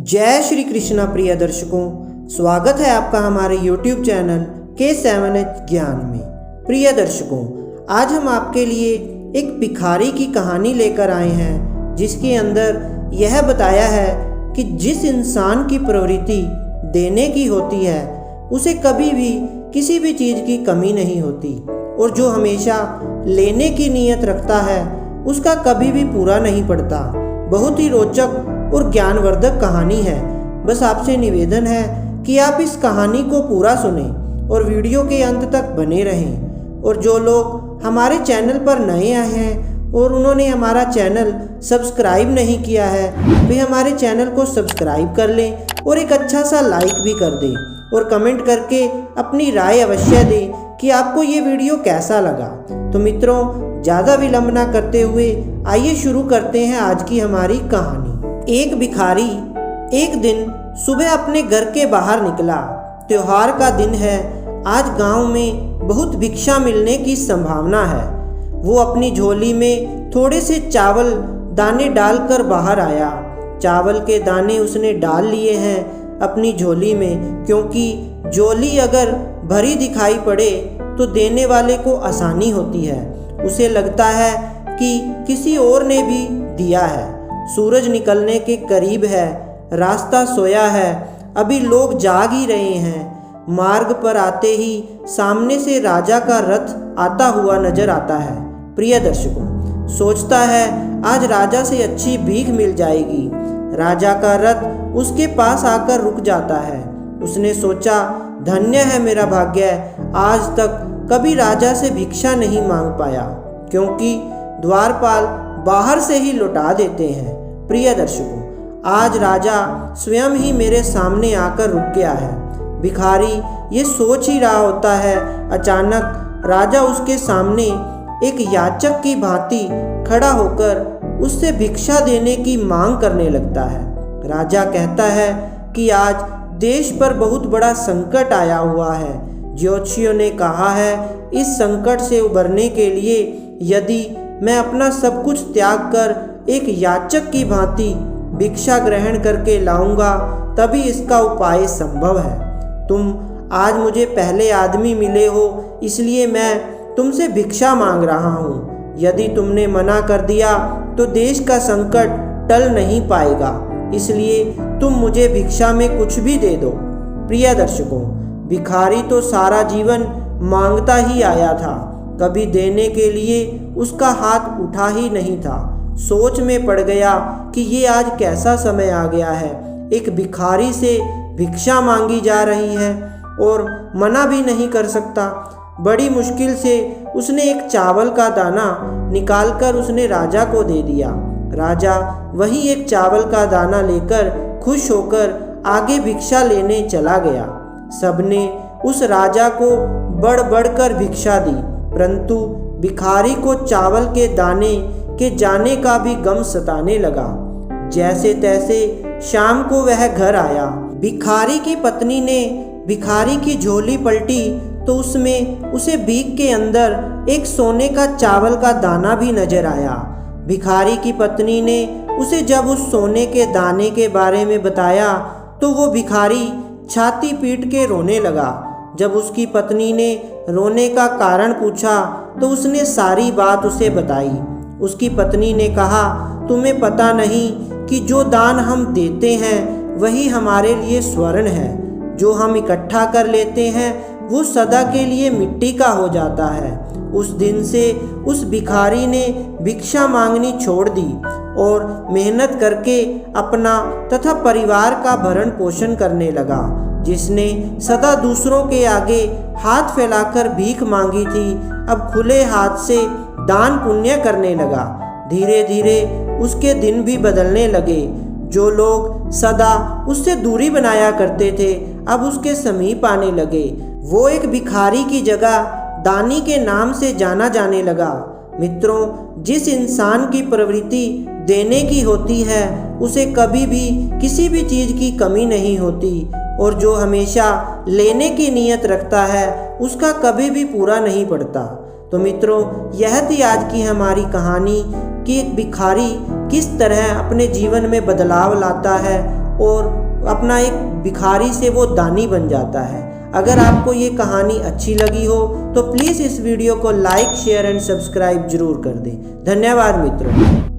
जय श्री कृष्णा प्रिय दर्शकों, स्वागत है आपका हमारे YouTube चैनल K7H ज्ञान में। प्रिय दर्शकों, आज हम आपके लिए एक भिखारी की कहानी लेकर आए हैं, जिसके अंदर यह बताया है कि जिस इंसान की प्रवृत्ति देने की होती है उसे कभी भी किसी भी चीज़ की कमी नहीं होती, और जो हमेशा लेने की नीयत रखता है उसका कभी भी पूरा नहीं पड़ता। बहुत ही रोचक और ज्ञानवर्धक कहानी है। बस आपसे निवेदन है कि आप इस कहानी को पूरा सुनें और वीडियो के अंत तक बने रहें। और जो लोग हमारे चैनल पर नए आए हैं और उन्होंने हमारा चैनल सब्सक्राइब नहीं किया है, वे हमारे चैनल को सब्सक्राइब कर लें और एक अच्छा सा लाइक भी कर दें और कमेंट करके अपनी राय अवश्य दें कि आपको ये वीडियो कैसा लगा। तो मित्रों, ज़्यादा विलंब ना करते हुए आइए शुरू करते हैं आज की हमारी कहानी। एक भिखारी एक दिन सुबह अपने घर के बाहर निकला। त्योहार का दिन है, आज गांव में बहुत भिक्षा मिलने की संभावना है। वो अपनी झोली में थोड़े से चावल दाने डालकर बाहर आया। चावल के दाने उसने डाल लिए हैं अपनी झोली में, क्योंकि झोली अगर भरी दिखाई पड़े तो देने वाले को आसानी होती है। उसे लगता है कि किसी और ने भी दिया है। सूरज निकलने के करीब है, रास्ता सोया है, अभी लोग जाग ही रहे हैं। मार्ग पर आते ही सामने से राजा का रथ आता हुआ नजर आता है। प्रिय दर्शकों, सोचता है आज राजा से अच्छी भीख मिल जाएगी। राजा का रथ उसके पास आकर रुक जाता है। उसने सोचा, धन्य है मेरा भाग्य, आज तक कभी राजा से भिक्षा नहीं मांग पाया, क्योंकि द्वारपाल बाहर से ही लौटा देते हैं। प्रिय दर्शकों, आज राजा स्वयं ही मेरे सामने आकर रुक गया है। भिखारी ये सोच ही रहा होता है, अचानक राजा उसके सामने एक याचक की भांति खड़ा होकर उससे भिक्षा देने की मांग करने लगता है। राजा कहता है कि आज देश पर बहुत बड़ा संकट आया हुआ है। ज्योतिषियों ने कहा है इस संकट से उबरने के लिए यदि मैं अपना सब कुछ त्याग कर एक याचक की भांति भिक्षा ग्रहण करके लाऊंगा, तभी इसका उपाय संभव है। तुम आज मुझे पहले आदमी मिले हो, इसलिए मैं तुमसे भिक्षा मांग रहा हूँ। यदि तुमने मना कर दिया तो देश का संकट टल नहीं पाएगा, इसलिए तुम मुझे भिक्षा में कुछ भी दे दो। प्रिय दर्शकों, भिखारी तो सारा जीवन मांगता ही आया था, कभी देने के लिए उसका हाथ उठा ही नहीं था। सोच में पड़ गया कि ये आज कैसा समय आ गया है, एक भिखारी से भिक्षा मांगी जा रही है और मना भी नहीं कर सकता। बड़ी मुश्किल से उसने एक चावल का दाना निकालकर उसने राजा को दे दिया। राजा वही एक चावल का दाना लेकर खुश होकर आगे भिक्षा लेने चला गया। सबने उस राजा को बढ़ बढ़कर भिक्षा दी, परंतु भिखारी को चावल के दाने के जाने का भी गम सताने लगा। जैसे तैसे शाम को वह घर आया। भिखारी की पत्नी ने भिखारी की झोली पलटी तो उसमें उसे भीख के अंदर एक सोने का चावल का दाना भी नजर आया। भिखारी की पत्नी ने उसे जब उस सोने के दाने के बारे में बताया तो वो भिखारी छाती पीट के रोने लगा। जब उसकी पत्नी ने रोने का कारण पूछा तो उसने सारी बात उसे बताई। उसकी पत्नी ने कहा, तुम्हें पता नहीं कि जो दान हम देते हैं वही हमारे लिए स्वर्ण है। जो हम इकट्ठा कर लेते हैं वो सदा के लिए मिट्टी का हो जाता है। उस दिन से उस भिखारी ने भिक्षा मांगनी छोड़ दी और मेहनत करके अपना तथा परिवार का भरण पोषण करने लगा। जिसने सदा दूसरों के आगे हाथ फैलाकर भीख मांगी थी, अब खुले हाथ से दान पुण्य करने लगा। धीरे धीरे उसके दिन भी बदलने लगे। जो लोग सदा उससे दूरी बनाया करते थे, अब उसके समीप आने लगे। वो एक भिखारी की जगह दानी के नाम से जाना जाने लगा। मित्रों, जिस इंसान की प्रवृत्ति देने की होती है उसे कभी भी किसी भी चीज़ की कमी नहीं होती, और जो हमेशा लेने की नीयत रखता है उसका कभी भी पूरा नहीं पड़ता। तो मित्रों, यह थी आज की हमारी कहानी कि एक भिखारी किस तरह अपने जीवन में बदलाव लाता है और अपना एक भिखारी से वो दानी बन जाता है। अगर आपको ये कहानी अच्छी लगी हो तो प्लीज़ इस वीडियो को लाइक, शेयर एंड सब्सक्राइब जरूर कर दें। धन्यवाद मित्रों।